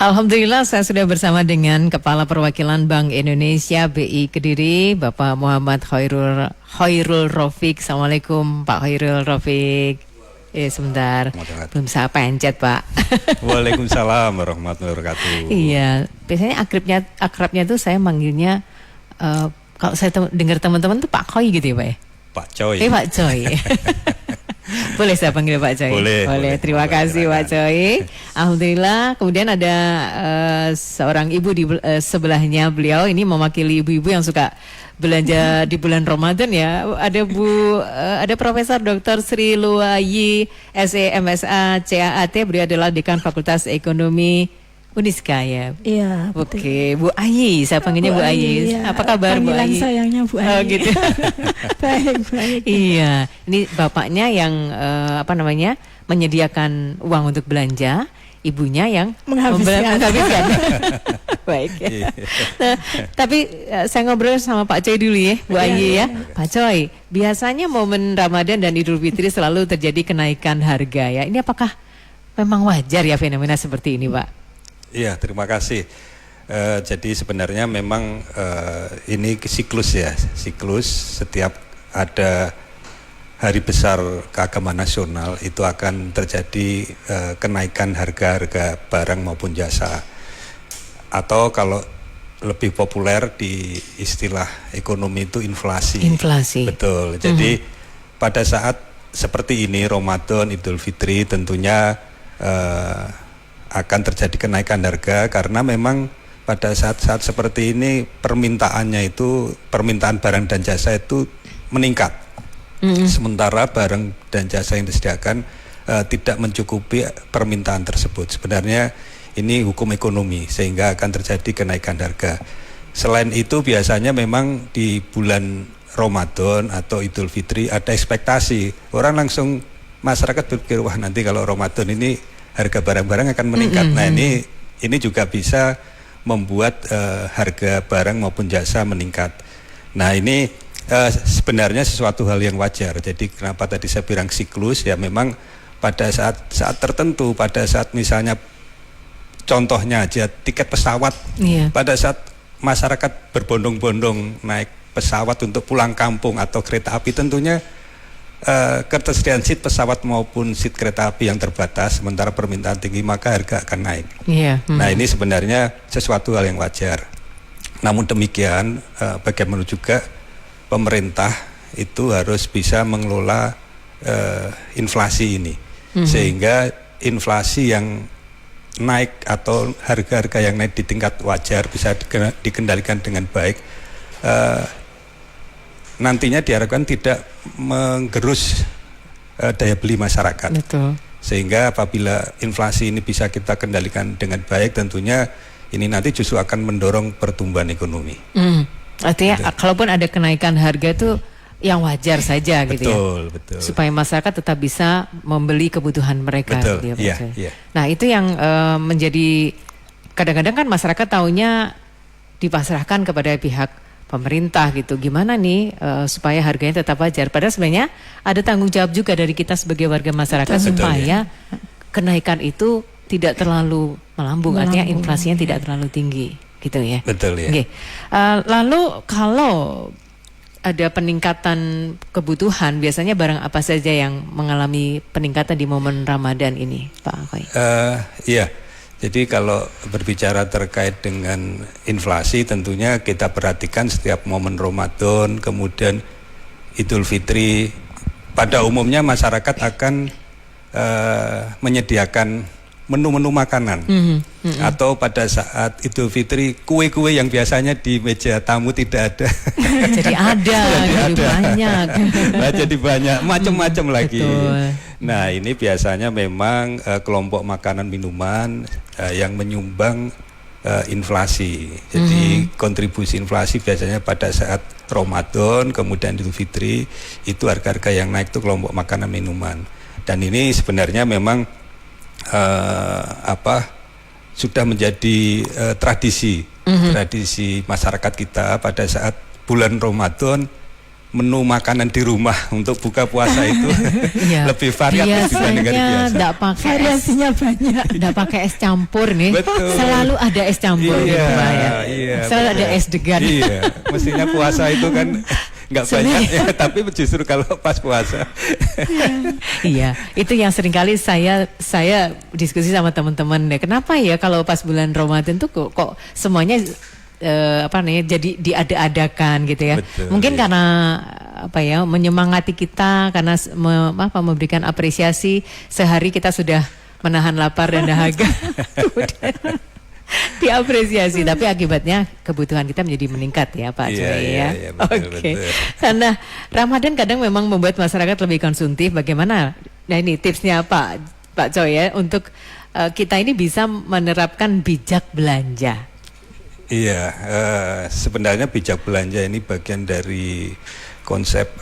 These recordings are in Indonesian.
Alhamdulillah saya sudah bersama dengan Kepala Perwakilan Bank Indonesia BI Kediri, Bapak Muhammad Khairul Rafiq. Assalamualaikum Pak Khairul Rafiq. Sebentar, belum saya pencet Pak. Waalaikumsalam warahmatullahi wabarakatuh. Iya, biasanya akrabnya tuh saya manggilnya, kalau saya dengar teman-teman tuh Pak Khoi gitu ya Pak ya? Pak Coy. Pak Coy. Boleh saya panggil Pak Coy? Boleh. Terima kasih Pak Coy. Alhamdulillah. Kemudian ada seorang ibu di sebelahnya beliau. Ini mewakili ibu-ibu yang suka belanja di bulan Ramadan ya. Ada Profesor Dr. Sri Luayi SE MSA CAAT. Beliau adalah Dekan Fakultas Ekonomi Uniska ya. Iya. Oke, Bu Ayi, saya panggilnya Bu Ayi. Ya. Apa kabar Bu Ayi? Panggilan sayangnya Bu Ayi. Oh gitu. Baik. Iya, ini bapaknya yang menyediakan uang untuk belanja, ibunya yang menghabiskan. Baik. Ya. Nah, tapi saya ngobrol sama Pak Coy dulu ya, Bu Ayi ya. Pak Coy, biasanya momen Ramadan dan Idul Fitri selalu terjadi kenaikan harga ya. Ini apakah memang wajar ya fenomena seperti ini, Pak? Iya, terima kasih. Jadi sebenarnya memang ini siklus ya, siklus setiap ada hari besar keagamaan nasional itu akan terjadi kenaikan harga-harga barang maupun jasa. Atau kalau lebih populer di istilah ekonomi itu inflasi. Inflasi. Betul. Jadi pada saat seperti ini Ramadan, Idul Fitri tentunya akan terjadi kenaikan harga karena memang pada saat-saat seperti ini permintaan barang dan jasa itu meningkat. Sementara barang dan jasa yang disediakan tidak mencukupi permintaan tersebut. Sebenarnya ini hukum ekonomi sehingga akan terjadi kenaikan harga. Selain itu biasanya memang di bulan Ramadan atau Idul Fitri ada ekspektasi. Orang langsung masyarakat berpikir wah nanti kalau Ramadan ini harga barang-barang akan meningkat. Nah ini juga bisa membuat harga barang maupun jasa meningkat. Nah ini sebenarnya sesuatu hal yang wajar. Jadi kenapa tadi saya bilang siklus ya, memang pada saat tertentu, pada saat misalnya contohnya aja tiket pesawat, pada saat masyarakat berbondong-bondong naik pesawat untuk pulang kampung atau kereta api, tentunya ketersediaan seat pesawat maupun seat kereta api yang terbatas, sementara permintaan tinggi, maka harga akan naik. Nah ini sebenarnya sesuatu hal yang wajar. Namun demikian bagaimana juga pemerintah itu harus bisa mengelola inflasi ini, sehingga inflasi yang naik atau harga-harga yang naik di tingkat wajar bisa dikendalikan dengan baik. Nantinya diharapkan tidak menggerus daya beli masyarakat. Betul. Sehingga apabila inflasi ini bisa kita kendalikan dengan baik, tentunya ini nanti justru akan mendorong pertumbuhan ekonomi. Artinya kalaupun ada kenaikan harga itu yang wajar saja gitu ya. Betul. Supaya masyarakat tetap bisa membeli kebutuhan mereka. Betul. Gitu ya, iya. Nah itu yang menjadi kadang-kadang kan masyarakat taunya dipasrahkan kepada pihak pemerintah gitu, gimana nih supaya harganya tetap wajar. Padahal sebenarnya ada tanggung jawab juga dari kita sebagai warga masyarakat supaya kenaikan itu tidak terlalu melambung, artinya inflasinya tidak terlalu tinggi, gitu ya. Betul ya. Okay. Lalu kalau ada peningkatan kebutuhan, biasanya barang apa saja yang mengalami peningkatan di momen Ramadan ini, Pak Khoi? Iya. Jadi kalau berbicara terkait dengan inflasi, tentunya kita perhatikan setiap momen Ramadan, kemudian Idul Fitri, pada umumnya masyarakat akan menyediakan menu-menu makanan. Atau pada saat Idul Fitri, kue-kue yang biasanya di meja tamu tidak ada. Jadi jadi banyak. Nah, jadi banyak, macam-macam lagi. Betul. Nah ini biasanya memang kelompok makanan minuman yang menyumbang inflasi. Jadi kontribusi inflasi biasanya pada saat Ramadan, kemudian Idul Fitri, itu harga-harga yang naik itu kelompok makanan minuman. Dan ini sebenarnya memang sudah menjadi tradisi masyarakat kita pada saat bulan Ramadan menu makanan di rumah untuk buka puasa itu lebih variatif dibandingkan biasa. Enggak pakai variasinya banyak. Enggak pakai es campur nih. Betul. Selalu ada es campur gitu Mbak ya. Selalu ada es degan. Iya, mestinya puasa itu kan nggak banyak ya, tapi justru kalau pas puasa. Iya, itu yang seringkali saya diskusi sama teman-teman deh. Kenapa ya kalau pas bulan Ramadan tuh kok semuanya jadi diada-adakan gitu ya. Betul, mungkin karena menyemangati kita, karena memberikan apresiasi sehari kita sudah menahan lapar dan dahaga. Diapresiasi, tapi akibatnya kebutuhan kita menjadi meningkat ya Pak Joy ya. Oke. Karena Ramadan kadang memang membuat masyarakat lebih konsumtif. Bagaimana? Nah ini tipsnya Pak Joy ya untuk kita ini bisa menerapkan bijak belanja. Iya, sebenarnya bijak belanja ini bagian dari konsep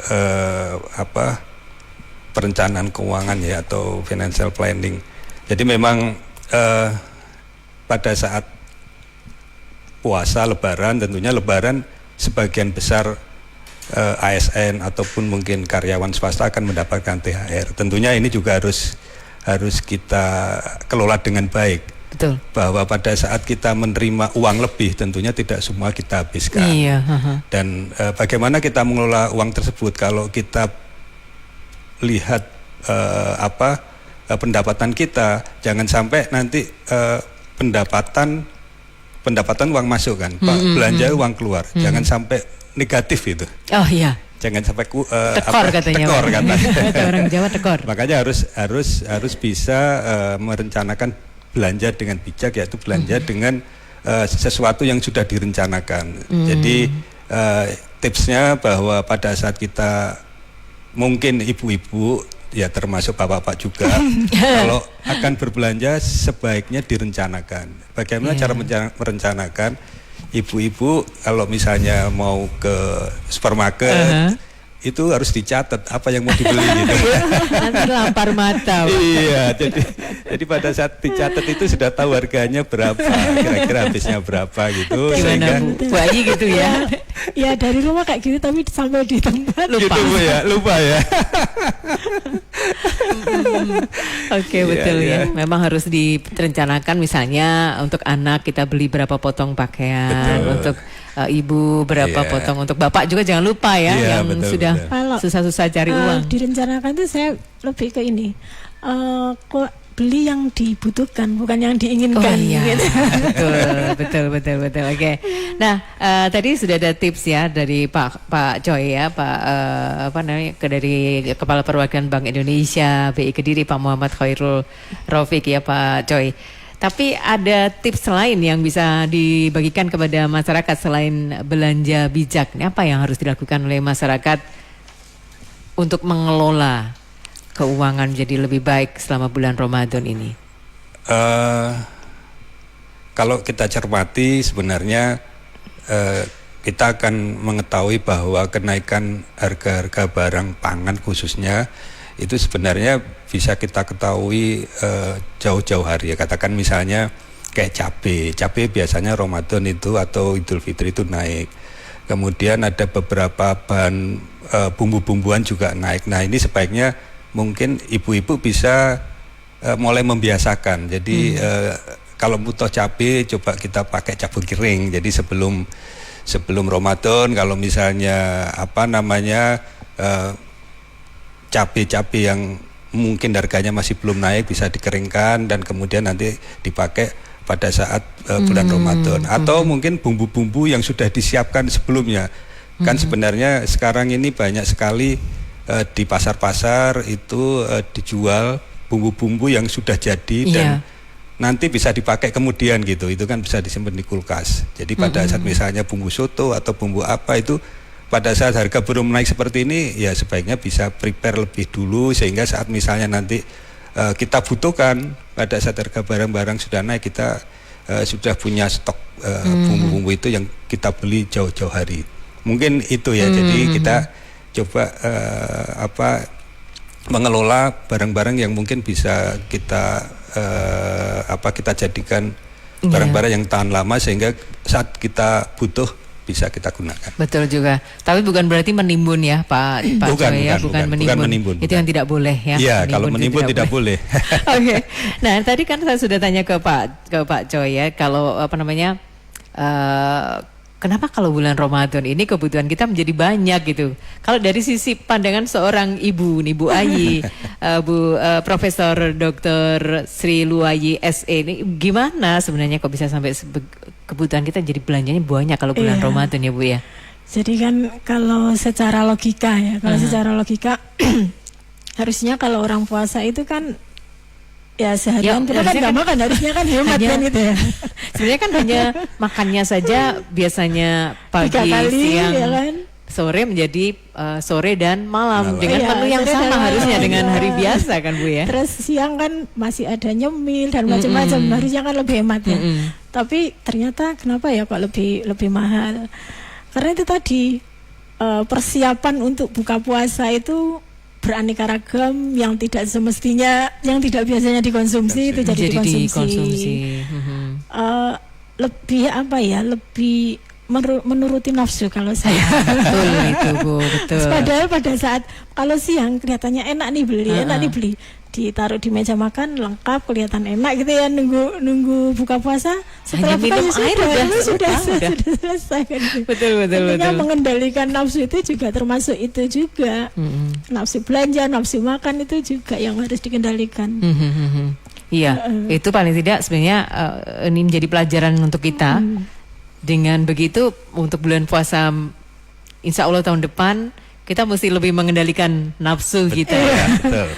perencanaan keuangan ya, atau financial planning. Jadi memang pada saat puasa Lebaran, tentunya Lebaran sebagian besar ASN ataupun mungkin karyawan swasta akan mendapatkan THR. Tentunya ini juga harus kita kelola dengan baik. Betul. Bahwa pada saat kita menerima uang lebih, tentunya tidak semua kita habiskan. Iya. Dan bagaimana kita mengelola uang tersebut? Kalau kita lihat pendapatan kita, jangan sampai nanti pendapatan uang masuk kan, belanja uang keluar, jangan sampai negatif itu. Oh iya. Jangan sampai tekor katanya. Tekor katanya. Orang Jawa tekor. Makanya harus bisa merencanakan belanja dengan bijak, yaitu belanja dengan sesuatu yang sudah direncanakan. Jadi tipsnya bahwa pada saat kita, mungkin ibu-ibu ya termasuk bapak-bapak juga, kalau akan berbelanja sebaiknya direncanakan. Bagaimana cara merencanakan? Ibu-ibu kalau misalnya mau ke supermarket, itu harus dicatat apa yang mau dibeli gitu. Nanti lapar mata. Iya, jadi pada saat dicatat itu sudah tahu harganya berapa, kira-kira habisnya berapa gitu. Gimana Bu Ayi gitu ya? Ya dari rumah kayak gitu, tapi sampai di tempat lupa. Gitu Bu ya, lupa ya. Oke, betul ya. Memang harus direncanakan, misalnya untuk anak kita beli berapa potong pakaian, untuk ibu berapa potong, untuk bapak juga jangan lupa ya, yang sudah susah-susah cari uang. Direncanakan itu saya lebih ke ini, kok beli yang dibutuhkan, bukan yang diinginkan. Oh iya, gitu. betul. Oke. Nah, tadi sudah ada tips ya dari Pak Joy ya, dari Kepala Perwakilan Bank Indonesia BI Kediri, Pak Muhammad Khairul Rafiq ya Pak Joy. Tapi ada tips lain yang bisa dibagikan kepada masyarakat selain belanja bijak. Ini apa yang harus dilakukan oleh masyarakat untuk mengelola keuangan jadi lebih baik selama bulan Ramadan ini? Kalau kita cermati sebenarnya kita akan mengetahui bahwa kenaikan harga-harga barang pangan khususnya itu sebenarnya bisa kita ketahui jauh-jauh hari ya. Katakan misalnya kayak cabai biasanya Ramadan itu atau Idul Fitri itu naik. Kemudian ada beberapa bahan bumbu-bumbuan juga naik. Nah ini sebaiknya mungkin ibu-ibu bisa mulai membiasakan. Jadi kalau butuh cabai, coba kita pakai cabai kering. Jadi sebelum Ramadan, kalau misalnya cabai-cabai yang mungkin harganya masih belum naik bisa dikeringkan dan kemudian nanti dipakai pada saat bulan Ramadan. Atau mungkin bumbu-bumbu yang sudah disiapkan sebelumnya. Kan sebenarnya sekarang ini banyak sekali di pasar-pasar itu dijual bumbu-bumbu yang sudah jadi dan nanti bisa dipakai kemudian gitu. Itu kan bisa disimpan di kulkas. Jadi pada saat misalnya bumbu soto atau bumbu apa itu, pada saat harga belum naik seperti ini, ya sebaiknya bisa prepare lebih dulu sehingga saat misalnya nanti kita butuhkan, pada saat harga barang-barang sudah naik, kita sudah punya stok bumbu-bumbu itu yang kita beli jauh-jauh hari. Mungkin itu ya. Jadi kita coba mengelola barang-barang yang mungkin bisa kita kita jadikan barang-barang yang tahan lama sehingga saat kita butuh bisa kita gunakan. Betul juga. Tapi bukan berarti menimbun ya Pak Joy ya, bukan menimbun. Itu yang tidak boleh ya. Iya, kalau menimbun tidak boleh. Oke. Nah, tadi kan saya sudah tanya ke Pak Joy ya, kalau kenapa kalau bulan Ramadan ini kebutuhan kita menjadi banyak gitu. Kalau dari sisi pandangan seorang ibu nih Bu Ayi, Profesor Dr. Sri Luayi SE ini gimana sebenarnya kok bisa sampai kebutuhan kita jadi belanjanya banyak kalau bulan Ramadan ya Bu ya? Jadi kan kalau secara logika ya, secara logika harusnya kalau orang puasa itu kan ya seharian kita kan nggak makan, harusnya kan hemat kan gitu ya. Sebenarnya kan hanya makannya saja biasanya pagi, 3 kali, siang, ya kan? Sore menjadi sore dan malam dengan menu yang sama harusnya dengan hari biasa kan Bu ya. Terus siang kan masih ada nyemil dan macam-macam, harusnya kan lebih hemat ya. Tapi ternyata kenapa ya kok lebih mahal? Karena itu tadi persiapan untuk buka puasa itu beraneka ragam yang tidak semestinya, yang tidak biasanya dikonsumsi itu jadi dikonsumsi. Lebih apa ya? Lebih menuruti nafsu kalau saya. Betul itu Bu, betul. Padahal pada saat kalau siang kelihatannya enak nih beli, ditaruh di meja makan lengkap, kelihatan enak gitu ya, nunggu buka puasa. Setelah buka sudah selesai kan. Betul. Mengendalikan nafsu itu juga termasuk itu juga. Nafsu belanja, nafsu makan itu juga yang harus dikendalikan. Iya, itu paling tidak sebenarnya ini menjadi pelajaran untuk kita. Dengan begitu untuk bulan puasa insya Allah tahun depan kita mesti lebih mengendalikan nafsu kita,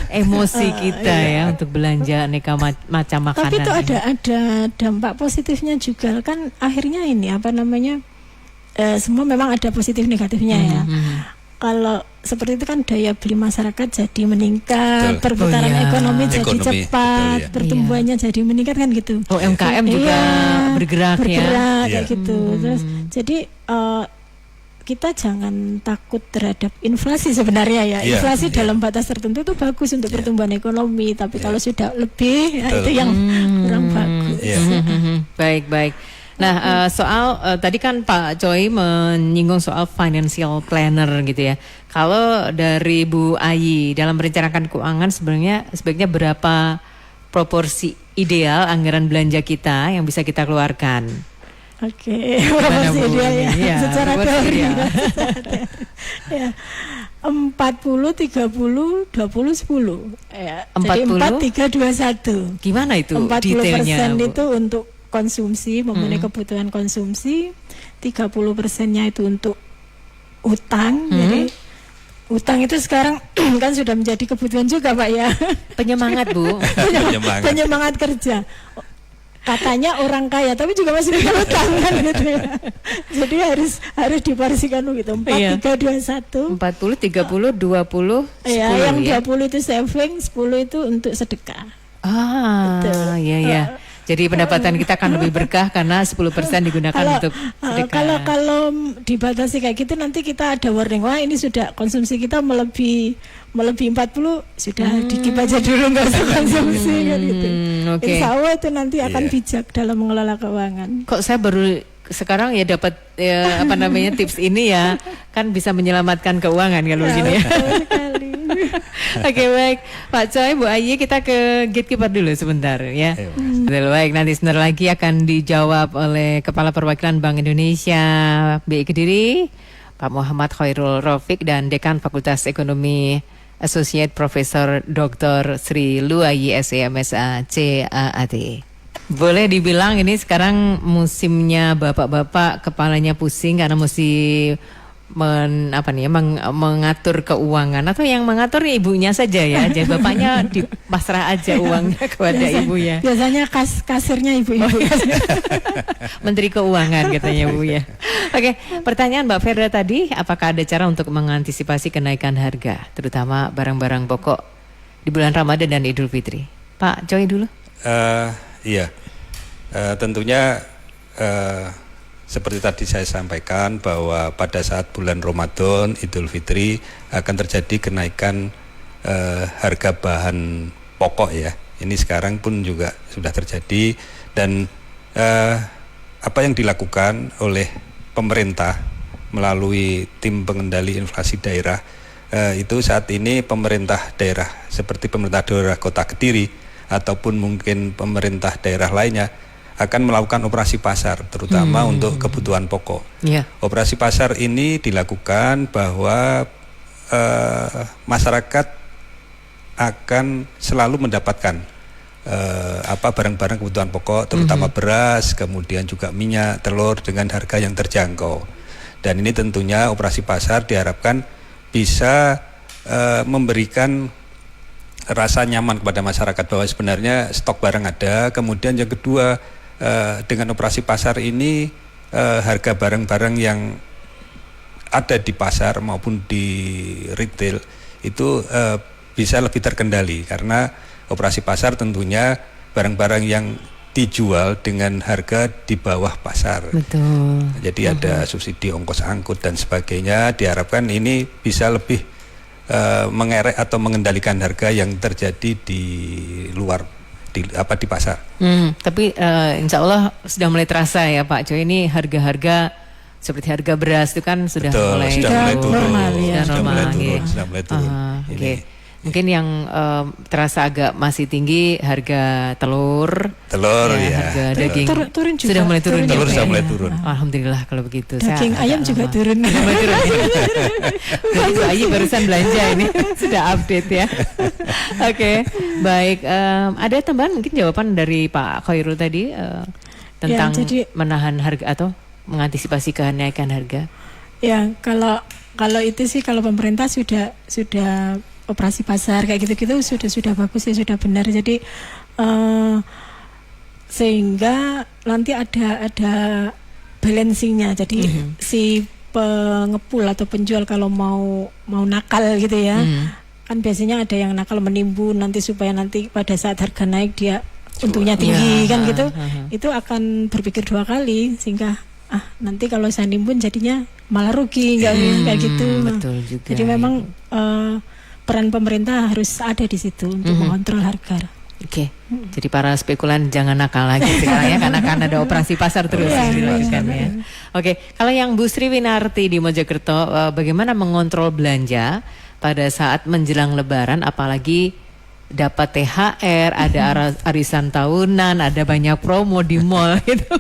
emosi kita ya untuk belanja aneka macam makanan. Tapi itu ada dampak positifnya juga kan, akhirnya ini semua memang ada positif negatifnya ya. Kalau seperti itu kan daya beli masyarakat jadi meningkat, perputaran ekonomi jadi cepat, pertumbuhannya jadi meningkat kan gitu. UMKM juga bergerak kayak gitu. Terus jadi kita jangan takut terhadap inflasi sebenarnya ya. Inflasi dalam batas tertentu itu bagus untuk pertumbuhan ekonomi, tapi kalau sudah lebih itu yang kurang bagus. Baik. Nah, soal tadi kan Pak Joy menyinggung soal financial planner gitu ya. Kalau dari Bu Ayi dalam merencanakan keuangan sebaiknya berapa proporsi ideal anggaran belanja kita yang bisa kita keluarkan? Oke, proporsi ideal ya. Secara teori ya. 40, 30, 20, 10 ya. 40? Jadi 4, 3, 2, 1. Gimana itu 40% detailnya? 40% itu untuk konsumsi, memenuhi kebutuhan konsumsi, 30%-nya itu untuk utang. Jadi utang itu sekarang kan sudah menjadi kebutuhan juga Pak ya. Penyemangat Bu. Penyemangat kerja. Katanya orang kaya tapi juga masih punya utang kan gitu ya. Jadi harus diporsikan gitu. 4, 3, 2, 1. 40, 30, 20, 10 yang 20 itu saving, 10 itu untuk sedekah. Iya. Jadi pendapatan kita akan lebih berkah karena 10% digunakan untuk sedekah. Kalau dibatasi kayak gitu nanti kita ada warning, wah ini sudah konsumsi kita melebihi 40, sudah dikip aja dulu, nggak usah konsumsi kan gitu. Insya Allah itu nanti akan bijak dalam mengelola keuangan. Kok saya baru sekarang ya dapat tips ini ya, kan bisa menyelamatkan keuangan kalau begini ya. Oke, baik Pak Joy, Bu Ayi, kita ke gatekeeper dulu sebentar ya. Baik, nanti sebentar lagi akan dijawab oleh Kepala Perwakilan Bank Indonesia BI Kediri, Pak Muhammad Khairul Rafiq, dan Dekan Fakultas Ekonomi Associate Profesor Dr. Sri Luayi SE MSA CAAT. Boleh dibilang ini sekarang musimnya bapak-bapak kepalanya pusing karena mesti mengatur keuangan, atau yang mengatur ibunya saja ya, jadi bapaknya dipasrah aja uangnya kepada ibunya. Biasanya kasirnya ibu-ibu. Menteri Keuangan katanya Bu ya. Oke, pertanyaan Mbak Ferda tadi, apakah ada cara untuk mengantisipasi kenaikan harga, terutama barang-barang pokok di bulan Ramadan dan Idul Fitri? Pak Joy dulu. Tentunya seperti tadi saya sampaikan bahwa pada saat bulan Ramadan, Idul Fitri akan terjadi kenaikan harga bahan pokok ya. Ini sekarang pun juga sudah terjadi, dan apa yang dilakukan oleh pemerintah melalui tim pengendali inflasi daerah, itu saat ini pemerintah daerah seperti pemerintah daerah Kota Kediri ataupun mungkin pemerintah daerah lainnya akan melakukan operasi pasar, terutama untuk kebutuhan pokok. Operasi pasar ini dilakukan bahwa masyarakat akan selalu mendapatkan barang-barang kebutuhan pokok, terutama beras, kemudian juga minyak, telur dengan harga yang terjangkau. Dan ini tentunya operasi pasar diharapkan bisa memberikan rasa nyaman kepada masyarakat bahwa sebenarnya stok barang ada. Kemudian yang kedua, dengan operasi pasar ini harga barang-barang yang ada di pasar maupun di retail itu bisa lebih terkendali, karena operasi pasar tentunya barang-barang yang dijual dengan harga di bawah pasar. Betul. Jadi ada subsidi ongkos angkut dan sebagainya. Diharapkan ini bisa lebih mengerek atau mengendalikan harga yang terjadi di luar di pasar. Tapi insya Allah sudah mulai terasa ya Pak Coy, ini harga-harga seperti harga beras itu kan sudah mulai turun. Sudah mulai turun. Mungkin yang terasa agak masih tinggi harga telur harga daging turun juga. Sudah mulai turun. Telur sudah mulai turun. Alhamdulillah kalau begitu. Daging ayam juga turun. Ibu Ayi barusan belanja ini sudah update ya. Oke, baik. Ada tambahan mungkin jawaban dari Pak Khairul tadi tentang menahan harga atau mengantisipasi kenaikan harga? Ya, kalau itu sih kalau pemerintah sudah operasi pasar kayak gitu-gitu sudah bagus ya, sudah benar. Jadi sehingga nanti ada balancingnya. Jadi si pengepul atau penjual kalau mau nakal gitu ya, kan biasanya ada yang nakal menimbun nanti supaya nanti pada saat harga naik dia untungnya tinggi kan gitu. Itu akan berpikir 2 kali sehingga nanti kalau saya nimbun jadinya malah rugi kayak gitu. Betul juga. Jadi memang peran pemerintah harus ada di situ untuk mengontrol harga. Oke. Jadi para spekulan jangan nakal lagi sekarang ya, karena kan ada operasi pasar terus dilakukan ya. Oke, kalau yang Bu Sri Winarti di Mojokerto, bagaimana mengontrol belanja pada saat menjelang Lebaran, apalagi dapat THR, ada arisan tahunan, ada banyak promo di mall gitu.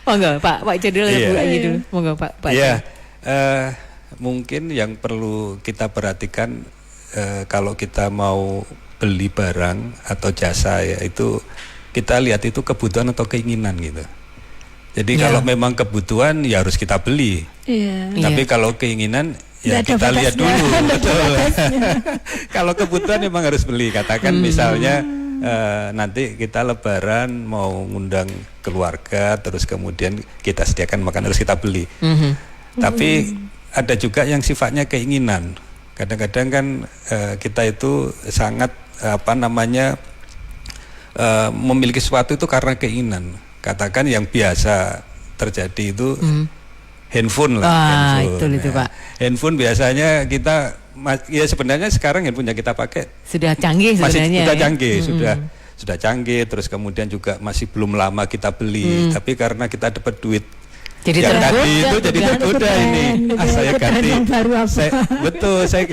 Monggo Pak Cedil Bu Ayi dulu. Monggo Pak. Iya. Mungkin yang perlu kita perhatikan kalau kita mau beli barang atau jasa ya, itu kita lihat itu kebutuhan atau keinginan gitu. Jadi kalau memang kebutuhan ya harus kita beli. Tapi kalau keinginan ya kita lihat dulu. Kalau kebutuhan memang harus beli. Katakan misalnya nanti kita Lebaran mau ngundang keluarga, terus kemudian kita sediakan makan, harus kita beli. Tapi ada juga yang sifatnya keinginan. Kadang-kadang kan kita itu sangat memiliki sesuatu itu karena keinginan. Katakan yang biasa terjadi itu handphone lah. Handphone. Itu Pak. Handphone biasanya kita ya sebenarnya sekarang handphone yang kita pakai sudah canggih sebenarnya. Sudah canggih, terus kemudian juga masih belum lama kita beli, tapi karena kita dapat duit jadi tergoda ini. Saya ganti.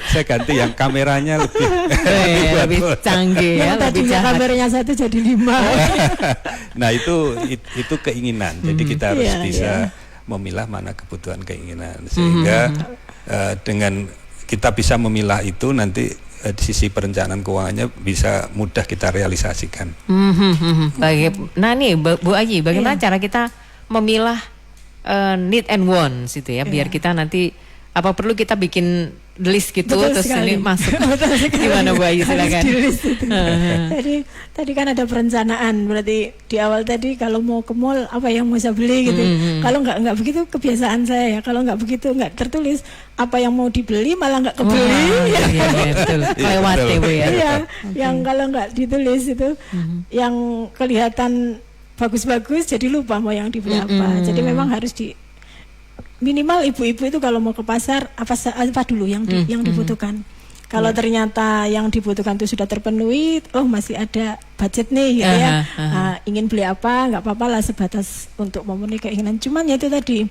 Saya ganti yang kameranya lebih canggih ya, lebih jahat. Kameranya 1 jadi 5. Nah, itu keinginan. Jadi kita harus bisa memilah mana kebutuhan keinginan, sehingga dengan kita bisa memilah itu nanti di sisi perencanaan keuangannya bisa mudah kita realisasikan. Nah nih Bu Ayi, bagaimana cara kita memilah need and wants itu ya, biar kita nanti apa perlu kita bikin list gitu. Betul terus sekali. ini masuk. Gimana Bu Ayi, silakan. Tadi kan ada perencanaan, berarti di awal tadi kalau mau ke mall apa yang mau saya beli gitu. Kalau nggak begitu kebiasaan saya ya, kalau nggak begitu nggak tertulis apa yang mau dibeli malah nggak kebeli. Betul. Lewat ya Bu ya. Iya, yang kalau nggak ditulis itu yang kelihatan bagus-bagus jadi lupa mau yang dibeli apa. Jadi memang harus minimal ibu-ibu itu kalau mau ke pasar apa dulu yang dibutuhkan. Kalau ternyata yang dibutuhkan itu sudah terpenuhi, masih ada budget nih gitu ingin beli apa nggak apa-apa lah, sebatas untuk memenuhi keinginan. Cuman ya itu tadi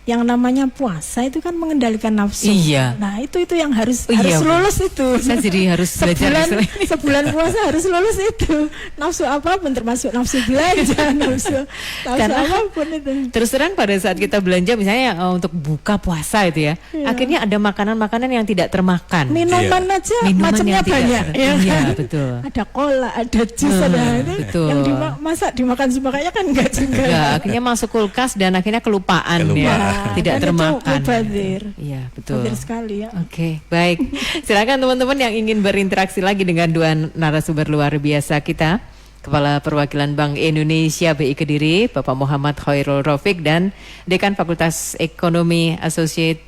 yang namanya puasa itu kan mengendalikan nafsu. Iya. Nah, itu yang harus lulus itu. Saya jadi harus belajar sebulan puasa harus lulus itu. Nafsu apapun termasuk nafsu belanja, nafsu apapun itu. Terus terang pada saat kita belanja misalnya untuk buka puasa itu ya, akhirnya ada makanan-makanan yang tidak termakan. Minuman aja macamnya banyak. Iya, betul. Ada cola, ada jus, ada itu. Betul. Yang dimakan semuanya kan enggak juga. Enggak, akhirnya masuk kulkas dan akhirnya kelupaan. Ya. Tidak termakan. Iya, betul. Mubazir sekali ya. Oke, baik. Silakan teman-teman yang ingin berinteraksi lagi dengan dua narasumber luar biasa kita. Kepala Perwakilan Bank Indonesia BI Kediri, Bapak Muhammad Khairul Rafiq, dan Dekan Fakultas Ekonomi Associate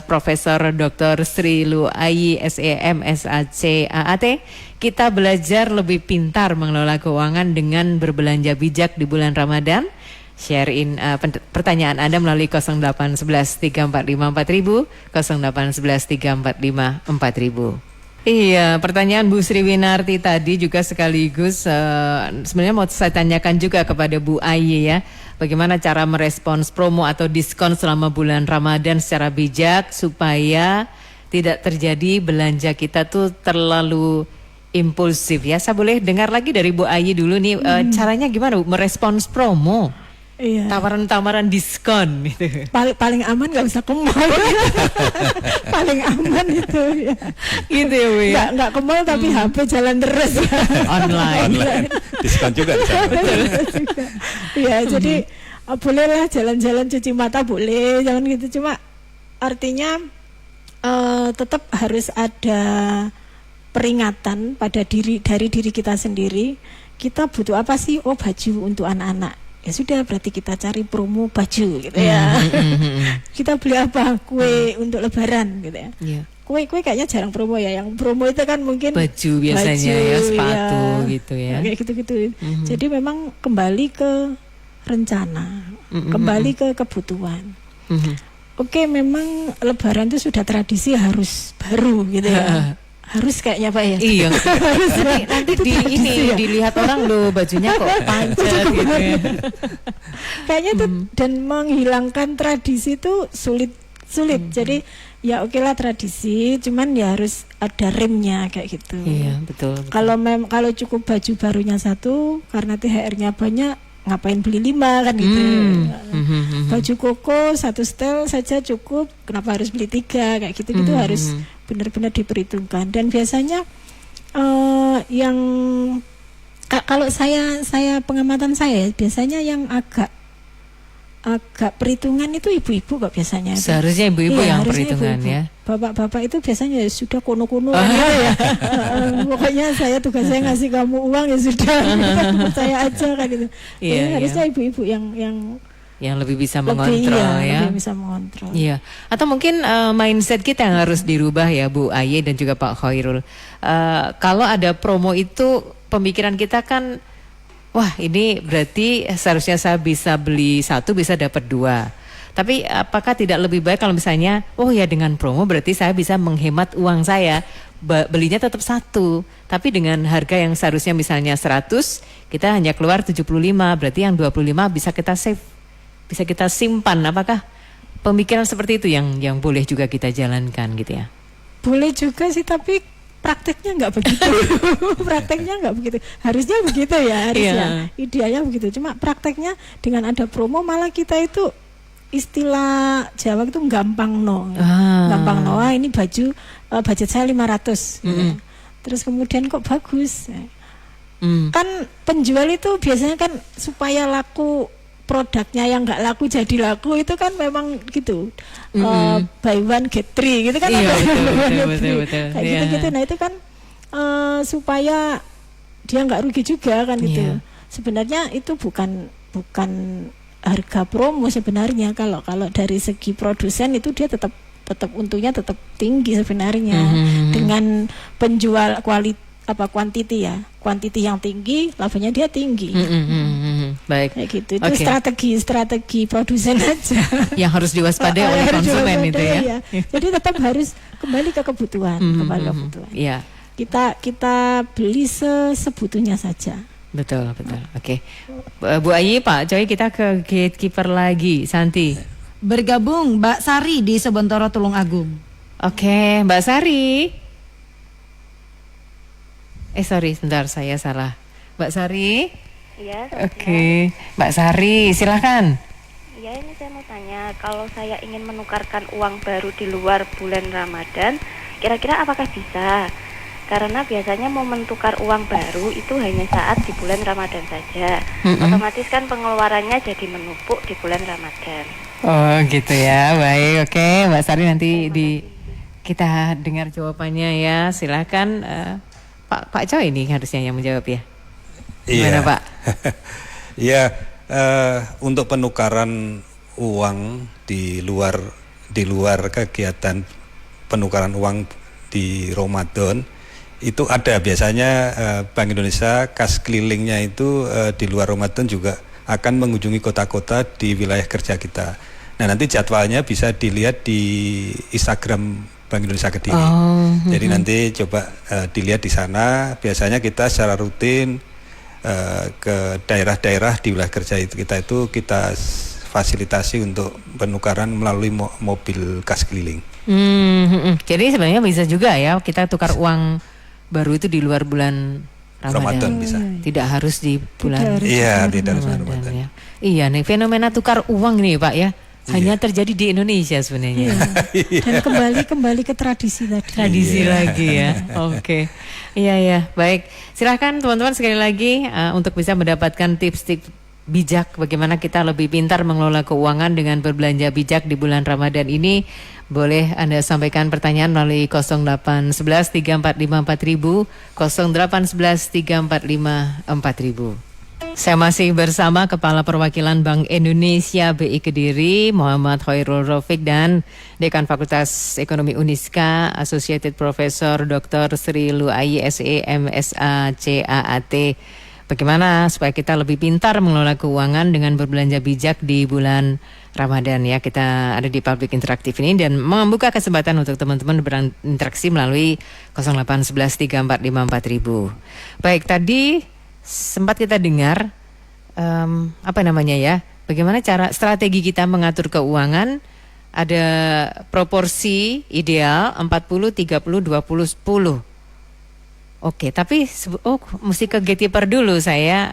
Profesor Dr. Sri Luayi SEM SAC AAT. Kita belajar lebih pintar mengelola keuangan dengan berbelanja bijak di bulan Ramadan. Share in pertanyaan Anda melalui 0811 345 4000, 0811 345 4000. Iya, pertanyaan Bu Sri Winarti tadi juga sekaligus sebenarnya mau saya tanyakan juga kepada Bu Ayi ya. Bagaimana cara merespons promo atau diskon selama bulan Ramadan secara bijak supaya tidak terjadi belanja kita tuh terlalu impulsif ya. Saya boleh dengar lagi dari Bu Ayi dulu nih, caranya gimana Bu merespons promo? Iya. Tawaran-tawaran diskon gitu. Paling aman nggak usah ke mall. Paling aman itu ya. Gitu ya Bu ya. Nggak ke mall tapi HP jalan terus. Online. Diskon juga. Iya, jadi bolehlah jalan-jalan cuci mata boleh, jangan gitu. Cuma artinya tetap harus ada peringatan pada dari diri kita sendiri. Kita butuh apa sih? Oh, baju untuk anak-anak. Ya sudah, berarti kita cari promo baju gitu ya. Kita beli apa? Kue untuk lebaran gitu ya. Kue kayaknya jarang promo ya. Yang promo itu kan mungkin baju biasanya ya, sepatu gitu ya. Kayak gitu-gitu. Jadi memang kembali ke rencana, kembali ke kebutuhan. Oke, memang lebaran itu sudah tradisi harus baru gitu ya. Harus kayaknya Pak ya. Iya. nanti dilihat orang loh bajunya kok pancet gitu ya. Kayaknya itu dan menghilangkan tradisi itu sulit. Jadi ya oke lah tradisi, cuman ya harus ada remnya kayak gitu. Iya, betul. Kalau cukup baju barunya satu karena THR-nya banyak, ngapain beli 5 kan gitu. Baju koko satu setel saja cukup, kenapa harus beli 3 kayak gitu harus benar-benar diperhitungkan. Dan biasanya yang kalau saya pengamatan saya biasanya yang agak perhitungan itu ibu-ibu kok biasanya. Seharusnya ibu-ibu yang perhitungan ya. Bapak-bapak itu biasanya ya sudah kuno-kuno ya. Pokoknya tugas saya ngasih kamu uang ya sudah, percaya aja kan gitu. Harusnya ibu-ibu yang lebih bisa mengontrol ya. Lebih bisa mengontrol. Iya. Atau mungkin mindset kita yang harus dirubah ya Bu Ayi dan juga Pak Khairul. Kalau ada promo itu pemikiran kita kan, wah ini berarti seharusnya saya bisa beli 1 bisa dapat 2. Tapi apakah tidak lebih baik kalau misalnya, oh ya dengan promo berarti saya bisa menghemat uang saya, belinya tetap 1, tapi dengan harga yang seharusnya misalnya 100, kita hanya keluar 75, berarti yang 25 bisa kita save, bisa kita simpan. Apakah pemikiran seperti itu yang boleh juga kita jalankan gitu ya? Boleh juga sih, tapi prakteknya nggak begitu. Prakteknya nggak begitu. Harusnya begitu ya, harusnya. Idealnya begitu. Cuma prakteknya dengan ada promo malah kita itu istilah Jawa itu gampang no. Gampang no. Ini baju budget saya 500. Terus kemudian kok bagus. Kan penjual itu biasanya kan supaya laku produknya yang nggak laku jadi laku itu kan memang gitu. Buy one get 3 gitu kan. Iya, betul. Kayak gitu. Nah itu kan supaya dia nggak rugi juga kan gitu. Sebenarnya itu bukan harga promo sebenarnya. Kalau dari segi produsen itu dia tetap untungnya tetap tinggi sebenarnya. Dengan penjual kuantiti yang tinggi, labanya dia tinggi. Baik. Kayak gitu. Itu strategi produsen aja. Yang harus diwaspadai oleh konsumen itu ya. Jadi tetap harus kembali ke kebutuhan, Iya. Kita beli sebutuhnya saja. Betul. Oke. Bu Ayi, Pak Coy, kita ke gatekeeper lagi, Santi. Bergabung Mbak Sari di Sebontoro Tulungagung. Oke, Mbak Sari. Sorry, sebentar saya salah. Mbak Sari. Iya. Oke, Mbak Sari, silakan. Iya, ini saya mau tanya, kalau saya ingin menukarkan uang baru di luar bulan Ramadan, kira-kira apakah bisa? Karena biasanya mau menukar uang baru itu hanya saat di bulan Ramadan saja. Otomatis kan pengeluarannya jadi menumpuk di bulan Ramadan. Oh gitu ya, baik. Oke, Mbak Sari nanti kita dengar jawabannya ya. Silakan Pak Choi ini harusnya yang menjawab ya. Gimana Pak? Iya, untuk penukaran uang di luar kegiatan penukaran uang di Ramadan itu ada biasanya Bank Indonesia kas kelilingnya itu di luar Ramadan juga akan mengunjungi kota-kota di wilayah kerja kita. Nah nanti jadwalnya bisa dilihat di Instagram Bank Indonesia Kediri. Jadi nanti coba dilihat di sana. Biasanya kita secara rutin ke daerah-daerah di wilayah kerja kita fasilitasi untuk penukaran melalui mobil kas keliling. Jadi sebenarnya bisa juga ya kita tukar uang baru itu di luar bulan Ramadan bisa. Tidak harus di bulan. Iya, tidak harus Ramadan. Ya. Iya nih fenomena tukar uang nih Pak ya. Hanya terjadi di Indonesia sebenarnya. Dan kembali ke tradisi tadi. Tradisi lagi ya. Oke. Iya, baik. Silakan teman-teman sekali lagi untuk bisa mendapatkan tips-tips bijak bagaimana kita lebih pintar mengelola keuangan dengan berbelanja bijak di bulan Ramadan ini. Boleh Anda sampaikan pertanyaan melalui 0811 345 4000, 0811 345 4000. Saya masih bersama Kepala Perwakilan Bank Indonesia BI Kediri, Muhammad Khairul Rafiq, dan Dekan Fakultas Ekonomi Uniska, Associated Professor Dr. Sri Luayi SE MSA CAAT. Bagaimana supaya kita lebih pintar mengelola keuangan dengan berbelanja bijak di bulan Ramadan ya. Kita ada di Public Interaktif ini dan membuka kesempatan untuk teman-teman berinteraksi melalui 0811 345 4000. Baik, tadi sempat kita dengar bagaimana cara strategi kita mengatur keuangan. Ada proporsi ideal 40 30 20 10. Oke, tapi mesti ke gatekeeper dulu saya,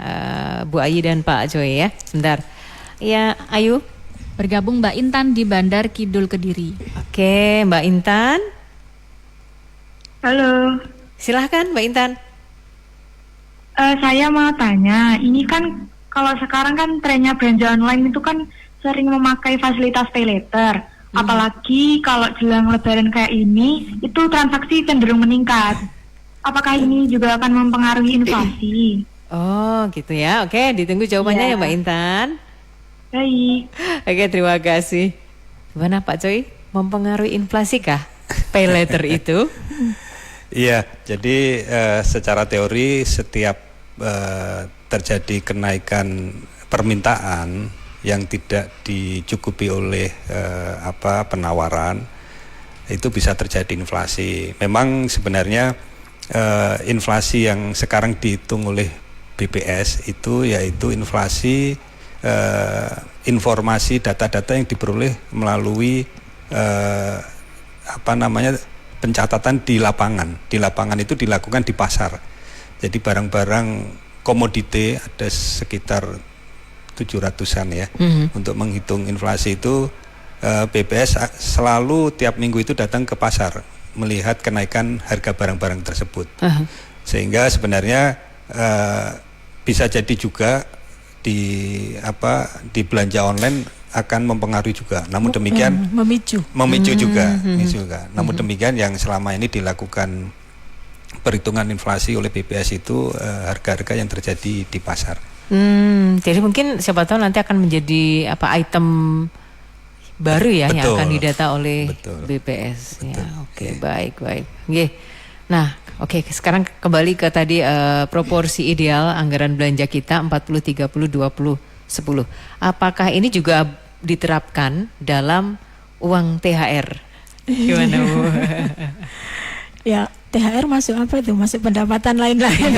Bu Ayu dan Pak Choi ya. Sebentar. Ya, Ayu. Bergabung Mbak Intan di Bandar Kidul Kediri. Oke, Mbak Intan. Halo. Silahkan Mbak Intan. Saya mau tanya, ini kan kalau sekarang kan trennya belanja online itu kan sering memakai fasilitas pay later. Apalagi kalau jelang lebaran kayak ini, itu transaksi cenderung meningkat. Apakah ini juga akan mempengaruhi inflasi? Oh gitu ya, oke, ditunggu jawabannya ya Mbak Intan. Baik. Oke, terima kasih. Gimana Pak Choi, mempengaruhi inflasi kah pay later itu? Iya, jadi secara teori setiap terjadi kenaikan permintaan yang tidak dicukupi oleh penawaran, itu bisa terjadi inflasi. Memang sebenarnya inflasi yang sekarang dihitung oleh BPS itu yaitu inflasi informasi data-data yang diperoleh melalui pencatatan di lapangan. Di lapangan itu dilakukan di pasar. Jadi barang-barang komoditi ada sekitar 700-an ya. Untuk menghitung inflasi itu BPS selalu tiap minggu itu datang ke pasar melihat kenaikan harga barang-barang tersebut. Sehingga sebenarnya bisa jadi juga di belanja online akan mempengaruhi juga. Namun demikian memicu juga. Namun demikian yang selama ini dilakukan perhitungan inflasi oleh BPS itu harga-harga yang terjadi di pasar. Jadi mungkin siapa tahu nanti akan menjadi item baru ya yang akan didata oleh BPS. Ya, oke, baik. Nah, sekarang kembali ke tadi proporsi ideal anggaran belanja kita 40 30 20 10. Apakah ini juga diterapkan dalam uang THR? Gimana Bu? Ya, THR masuk apa itu? Masuk pendapatan lain-lain.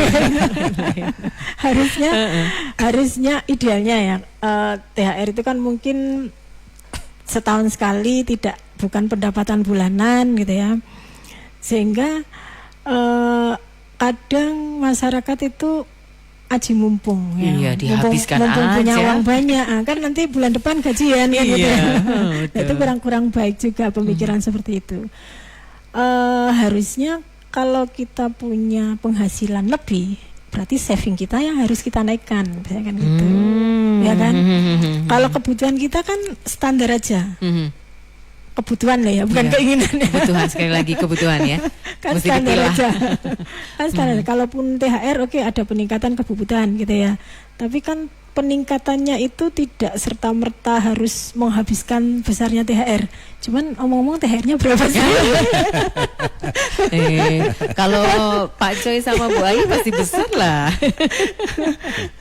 harusnya idealnya ya THR itu kan mungkin setahun sekali, bukan pendapatan bulanan gitu ya. Sehingga kadang masyarakat itu aji mumpung ya. Iya, dihabiskan mumpung aja. Punya uang banyak, kan nanti bulan depan gajian kan gitu ya. Itu kurang baik juga pemikiran seperti itu. Harusnya kalau kita punya penghasilan lebih, berarti saving kita yang harus kita naikkan, misalnya kan gitu. Ya kan? Kalau kebutuhan kita kan standar aja. Kebutuhan lah ya, bukan keinginan ya. Kebutuhan, sekali lagi kebutuhan ya. Kan mesti standar dipilah. aja. Kan standar. Kalaupun THR oke, ada peningkatan kebutuhan gitu ya. Tapi kan peningkatannya itu tidak serta-merta harus menghabiskan besarnya THR. Cuman omong-omong THR-nya berapa sih? Kalau Pak Coy sama Bu Ayu pasti besar lah.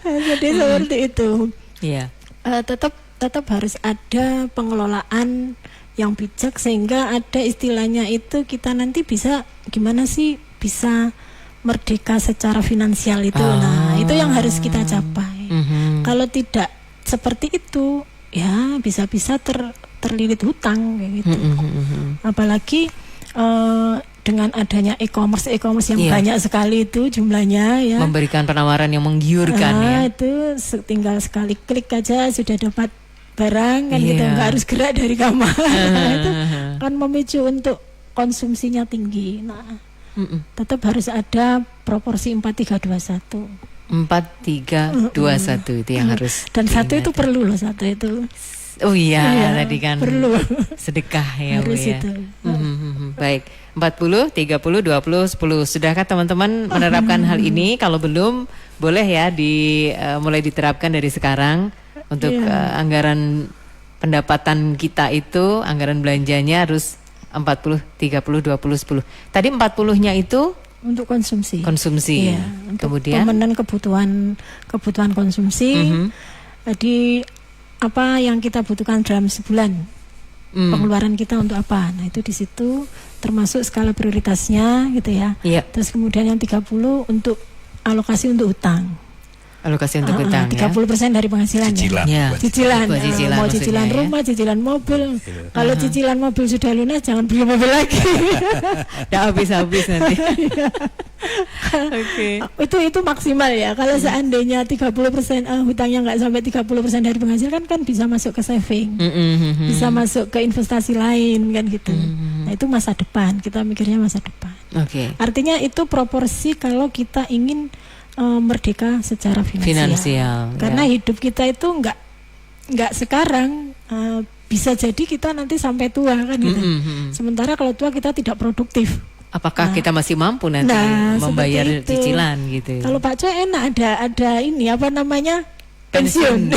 Jadi seperti itu. Iya. Tetap harus ada pengelolaan yang bijak, sehingga ada istilahnya itu kita nanti bisa gimana sih bisa merdeka secara finansial itu. Nah, itu yang harus kita capai. Kalau tidak seperti itu, ya bisa-bisa terlilit hutang kayak gitu. Apalagi dengan adanya e-commerce yang banyak sekali itu jumlahnya ya. Memberikan penawaran yang menggiurkan ya. Itu tinggal sekali klik aja sudah dapat barang kan gitu, nggak harus gerak dari kamar. Itu kan memicu untuk konsumsinya tinggi. Nah, tetap harus ada proporsi 4-3-2-1. 4-3-2-1 itu yang harus. Dan diingat. Satu itu perlu loh, satu itu. Oh iya, tadi kan perlu. Sedekah ya Bu Harus ya. itu. Baik, 40, 30, 20, 10. Sudahkah teman-teman menerapkan hal ini? Kalau belum, boleh ya mulai diterapkan dari sekarang. Untuk anggaran pendapatan kita itu, anggaran belanjanya harus 40, 30, 20, 10. Tadi 40-nya itu untuk konsumsi. Iya, untuk kemudian pemenuhan kebutuhan konsumsi. Jadi apa yang kita butuhkan dalam sebulan, pengeluaran kita untuk apa? Nah, itu di situ termasuk skala prioritasnya gitu ya. Terus kemudian yang 30 untuk alokasi untuk utang. Alokasi untuk utang 30% dari penghasilan. Cicilan. Mau cicilan rumah, cicilan mobil. Kalau cicilan mobil sudah lunas, jangan beli mobil lagi. Udah habis-habis nanti. Itu maksimal ya. Kalau seandainya 30% hutangnya nggak sampai 30% dari penghasilan kan bisa masuk ke saving, bisa masuk ke investasi lain kan gitu. Nah, itu masa depan, kita mikirnya masa depan. Artinya itu proporsi kalau kita ingin merdeka secara finansial. Karena hidup kita itu nggak sekarang, bisa jadi kita nanti sampai tua kan gitu. Sementara kalau tua kita tidak produktif. Apakah kita masih mampu nanti membayar cicilan gitu? Kalau Pak Coy enak ada ini apa namanya? Pensiun.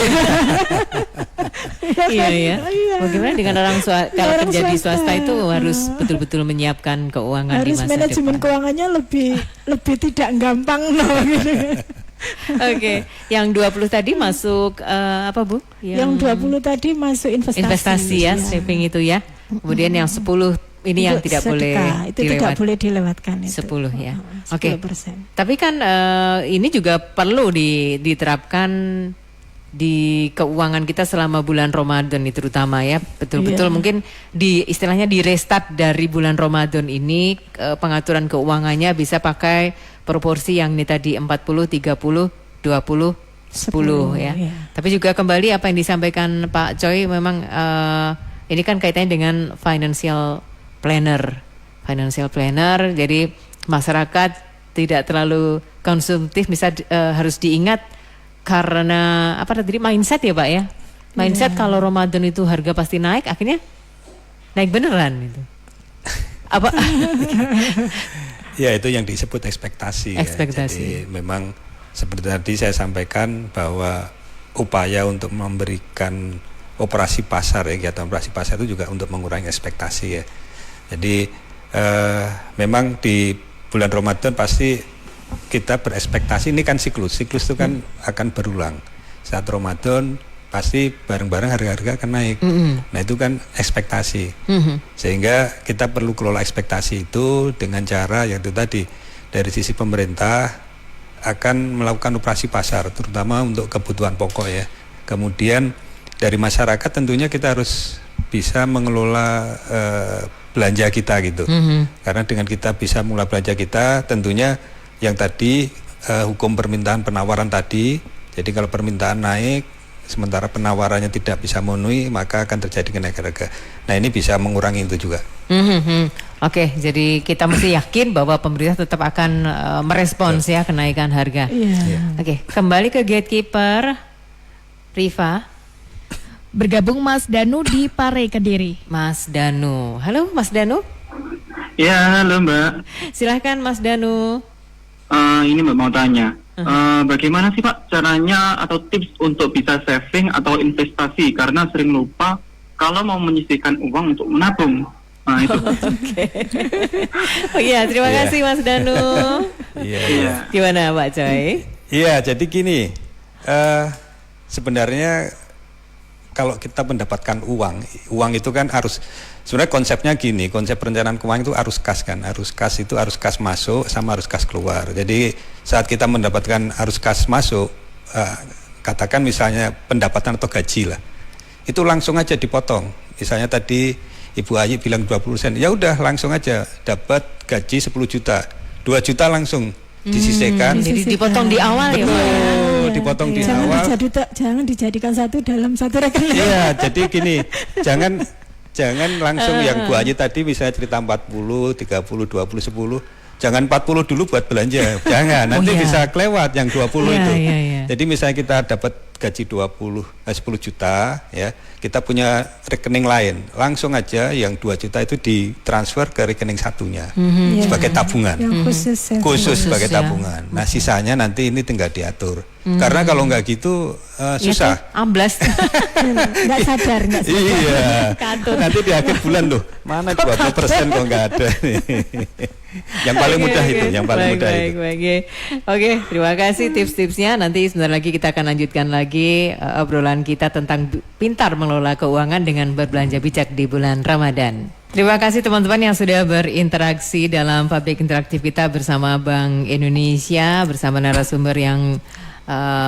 Iya. Bagaimana dengan kalau kerja di swasta itu harus betul-betul menyiapkan keuangan di masa depan. Harus manajemen keuangannya lebih tidak gampang loh gitu. Yang 20 tadi masuk apa Bu? Yang 20 tadi masuk investasi ya, saving itu ya. Kemudian yang 10 ini yang tidak boleh tidak boleh dilewatkan itu. 10 ya. 10%. Tapi kan ini juga perlu diterapkan di keuangan kita selama bulan Ramadan ini terutama ya, betul-betul mungkin istilahnya di restart dari bulan Ramadan ini, pengaturan keuangannya bisa pakai proporsi yang ini tadi 40, 30, 20, 10 ya. Tapi juga kembali apa yang disampaikan Pak Coy, memang ini kan kaitannya dengan financial planner, jadi masyarakat tidak terlalu konsumtif, harus diingat. Karena apa tadi mindset ya Pak ya, mindset kalau Ramadan itu harga pasti naik, akhirnya naik beneran itu. Apa? Ya itu yang disebut ekspektasi. Jadi memang seperti tadi saya sampaikan bahwa upaya untuk memberikan operasi pasar, kegiatan operasi pasar itu juga untuk mengurangi ekspektasi ya. Jadi memang di bulan Ramadan pasti kita berekspektasi, ini kan siklus itu kan akan berulang. Saat Ramadan pasti barang-barang harga-harga akan naik. Nah itu kan ekspektasi. Sehingga kita perlu kelola ekspektasi itu dengan cara yang itu tadi, dari sisi pemerintah akan melakukan operasi pasar terutama untuk kebutuhan pokok ya. Kemudian dari masyarakat tentunya kita harus bisa mengelola belanja kita gitu. Karena dengan kita bisa mengelola belanja kita, tentunya yang tadi hukum permintaan penawaran tadi. Jadi kalau permintaan naik, sementara penawarannya tidak bisa memenuhi, maka akan terjadi kenaikan harga. Nah ini bisa mengurangi itu juga. Oke, jadi kita mesti yakin bahwa pemerintah tetap akan merespons ya kenaikan harga. Oke, kembali ke gatekeeper Riva. Bergabung Mas Danu di Pare Kediri. Mas Danu, halo Mas Danu. Ya, halo Mbak. Silahkan Mas Danu. Ini Mbak mau tanya, bagaimana sih Pak caranya atau tips untuk bisa saving atau investasi? Karena sering lupa kalau mau menyisihkan uang untuk menabung. Nah itu. Oh iya, terima kasih Mas Danu. Iya. Gimana Pak Coy? Iya, jadi gini, sebenarnya kalau kita mendapatkan uang itu kan harus, sebenarnya konsepnya gini, konsep perencanaan keuangan itu arus kas kan, arus kas itu arus kas masuk sama arus kas keluar. Jadi saat kita mendapatkan arus kas masuk, katakan misalnya pendapatan atau gaji lah, itu langsung aja dipotong. Misalnya tadi Ibu Ayi bilang 20%, ya udah langsung aja dapat gaji 10 juta, 2 juta langsung disisihkan. Jadi dipotong di awal ya Pak. Dipotong di awal. Jangan dijadikan satu dalam satu rekening. Iya, jadi gini, jangan langsung yang Bu Ayi tadi misalnya cerita 40, 30, 20, 10. Jangan 40 dulu buat belanja. Jangan, nanti bisa kelewat yang 20 itu. Jadi misalnya kita dapat gaji 10 juta ya, kita punya rekening lain, langsung aja yang 2 juta itu ditransfer ke rekening satunya sebagai tabungan. Khusus sebagai tabungan. Nah, sisanya nanti ini tinggal diatur. Karena kalau nggak gitu susah. Amblas. Nggak sadar. Iya. Nanti di akhir bulan loh, mana 20% kok nggak ada. Yang paling mudah itu, yang paling mudah itu. Oke, terima kasih tips-tipsnya. Nanti sebentar lagi kita akan lanjutkan lagi obrolan kita tentang pintar mengelola keuangan dengan berbelanja bijak di bulan Ramadan. Terima kasih teman-teman yang sudah berinteraksi dalam Public Interaktif kita bersama Bank Indonesia, bersama narasumber yang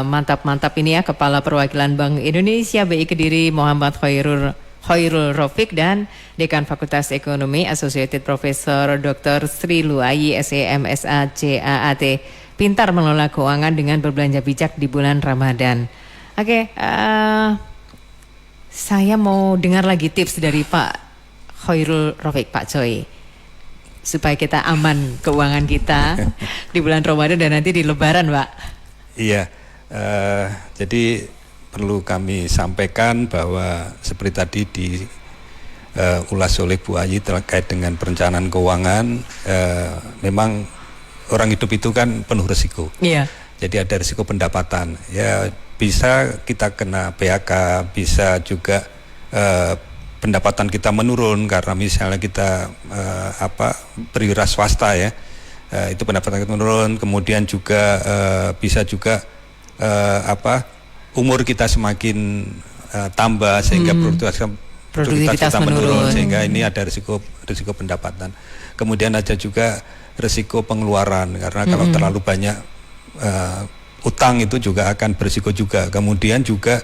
mantap-mantap ini ya, Kepala Perwakilan Bank Indonesia BI Kediri Muhammad Khairul Rafiq dan Dekan Fakultas Ekonomi Associated Professor Dr. Sri Luayi SEM SACAAT, pintar mengelola keuangan dengan berbelanja bijak di bulan Ramadan. Oke, saya mau dengar lagi tips dari Pak Khairul Rafiq, Pak Coy, supaya kita aman keuangan kita di bulan Ramadan dan nanti di Lebaran, Pak. Iya, jadi perlu kami sampaikan bahwa seperti tadi diulas oleh Bu Ayi terkait dengan perencanaan keuangan, memang orang hidup itu kan penuh risiko. Iya. Jadi ada risiko pendapatan. Ya bisa kita kena PHK, bisa juga pendapatan kita menurun karena misalnya kita berwira swasta ya. Itu pendapatan kita menurun, kemudian juga bisa juga umur kita semakin tambah sehingga produktivitas kita menurun sehingga ini ada risiko pendapatan. Kemudian ada juga risiko pengeluaran karena kalau terlalu banyak utang itu juga akan berisiko juga. Kemudian juga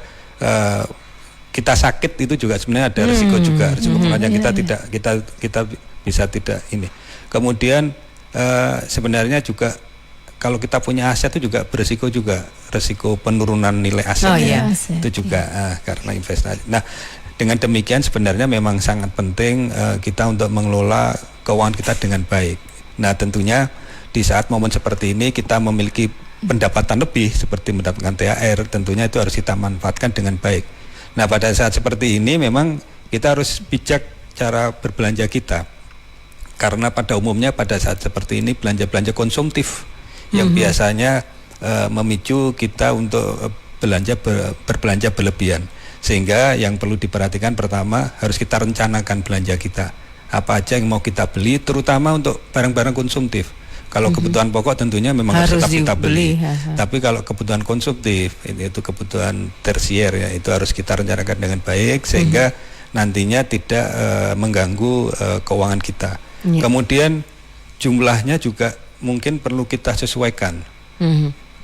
kita sakit itu juga sebenarnya ada risiko juga, risiko pengeluaran yang kita bisa tidak ini. Kemudian sebenarnya juga kalau kita punya aset itu juga berisiko juga, risiko penurunan nilai asetnya itu juga karena investasi. Nah, dengan demikian sebenarnya memang sangat penting kita untuk mengelola keuangan kita dengan baik. Nah, tentunya di saat momen seperti ini kita memiliki pendapatan lebih seperti mendapatkan THR, tentunya itu harus kita manfaatkan dengan baik. Nah, pada saat seperti ini memang kita harus bijak cara berbelanja kita. Karena pada umumnya pada saat seperti ini belanja-belanja konsumtif yang biasanya memicu kita untuk berbelanja berlebihan. Sehingga yang perlu diperhatikan pertama harus kita rencanakan belanja kita. Apa aja yang mau kita beli, terutama untuk barang-barang konsumtif. Kalau kebutuhan pokok tentunya memang harus tetap kita beli. Tapi kalau kebutuhan konsumtif, itu kebutuhan tersier ya, itu harus kita rencanakan dengan baik sehingga nantinya tidak mengganggu keuangan kita. Kemudian jumlahnya juga mungkin perlu kita sesuaikan.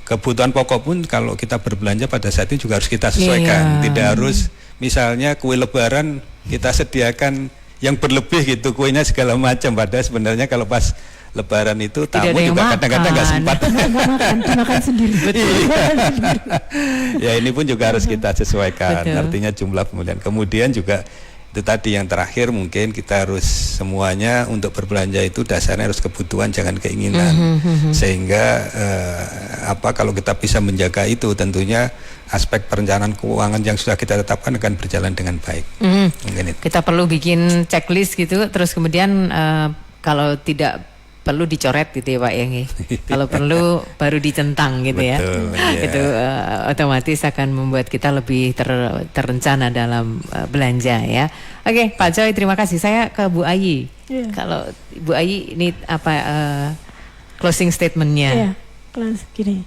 Kebutuhan pokok pun kalau kita berbelanja pada saat ini juga harus kita sesuaikan. Tidak harus misalnya kue lebaran kita sediakan yang berlebih gitu, kuenya segala macam, padahal sebenarnya kalau pas lebaran itu tamu juga kadang-kadang nggak sempat makan sendiri. Ya ini pun juga harus kita sesuaikan. Betul. Artinya jumlah pembelian. Kemudian juga itu tadi yang terakhir, mungkin kita harus semuanya untuk berbelanja itu dasarnya harus kebutuhan, jangan keinginan. Sehingga kalau kita bisa menjaga itu, tentunya aspek perencanaan keuangan yang sudah kita tetapkan akan berjalan dengan baik. Mungkin itu. Kita perlu bikin checklist gitu, terus kemudian kalau tidak perlu dicoret gitu ya Pak Yangi. Kalau perlu baru dicentang gitu. Betul, ya. Itu otomatis akan membuat kita lebih terencana dalam belanja ya. Oke, Pak Joy, terima kasih. Saya ke Bu Ayi. Yeah. Kalau Bu Ayi ini apa closing statementnya? Gini.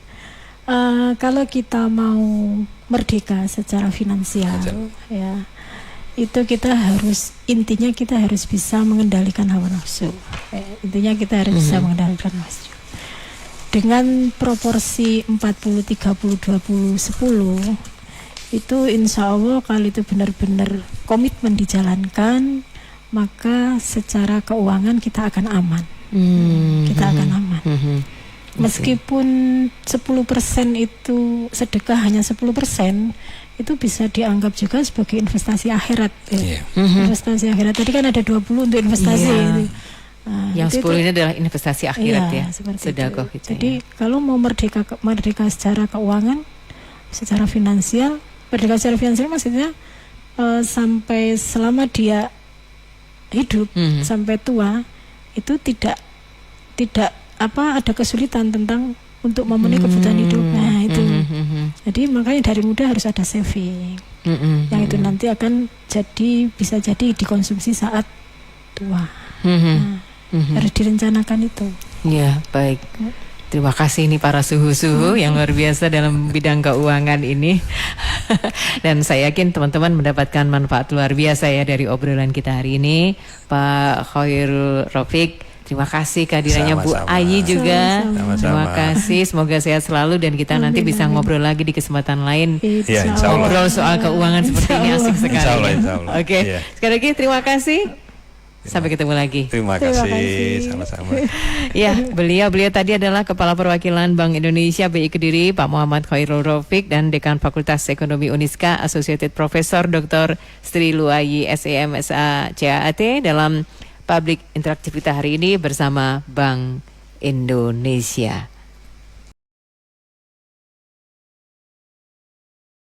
Kalau kita mau merdeka secara finansial, ya, itu intinya kita harus bisa mengendalikan hawa nafsu. Intinya kita harus bisa mengendalikan nafsu. Dengan proporsi 40, 30, 20, 10, itu insya Allah kalau itu benar-benar komitmen dijalankan, maka secara keuangan kita akan aman. Kita akan aman. Meskipun 10% itu sedekah, hanya 10%, itu bisa dianggap juga sebagai investasi akhirat. Investasi akhirat. Tadi kan ada 20 untuk investasi. Yang 10 ini adalah investasi akhirat ya. Sedekah itu. Jadi kalau mau merdeka secara keuangan, secara finansial, merdeka secara finansial maksudnya sampai selama dia hidup, sampai tua, itu tidak ada kesulitan tentang untuk memenuhi kebutuhan hidup. Nah itu. Jadi makanya dari muda harus ada saving. Yang itu nanti akan bisa jadi dikonsumsi saat tua. Harus direncanakan itu. Ya, baik. Terima kasih ini para suhu-suhu yang luar biasa dalam bidang keuangan ini. Dan saya yakin teman-teman mendapatkan manfaat luar biasa ya dari obrolan kita hari ini. Pak Khairul Rafiq, terima kasih kehadirannya. Bu Ayi juga. Terima kasih, semoga sehat selalu dan kita nanti bisa ngobrol lagi di kesempatan lain. Ya, ngobrol soal keuangan seperti ini asik sekali. Insya Allah. Oke. Sekali lagi terima kasih. Sampai ketemu lagi. Terima kasih. Sama-sama. Ya, beliau tadi adalah Kepala Perwakilan Bank Indonesia BI Kediri, Pak Muhammad Khairul Rafiq, dan Dekan Fakultas Ekonomi Uniska, Associated Professor Dr. Sri Luayi SEM SA CAAT dalam Public Interaktivitas hari ini bersama Bank Indonesia.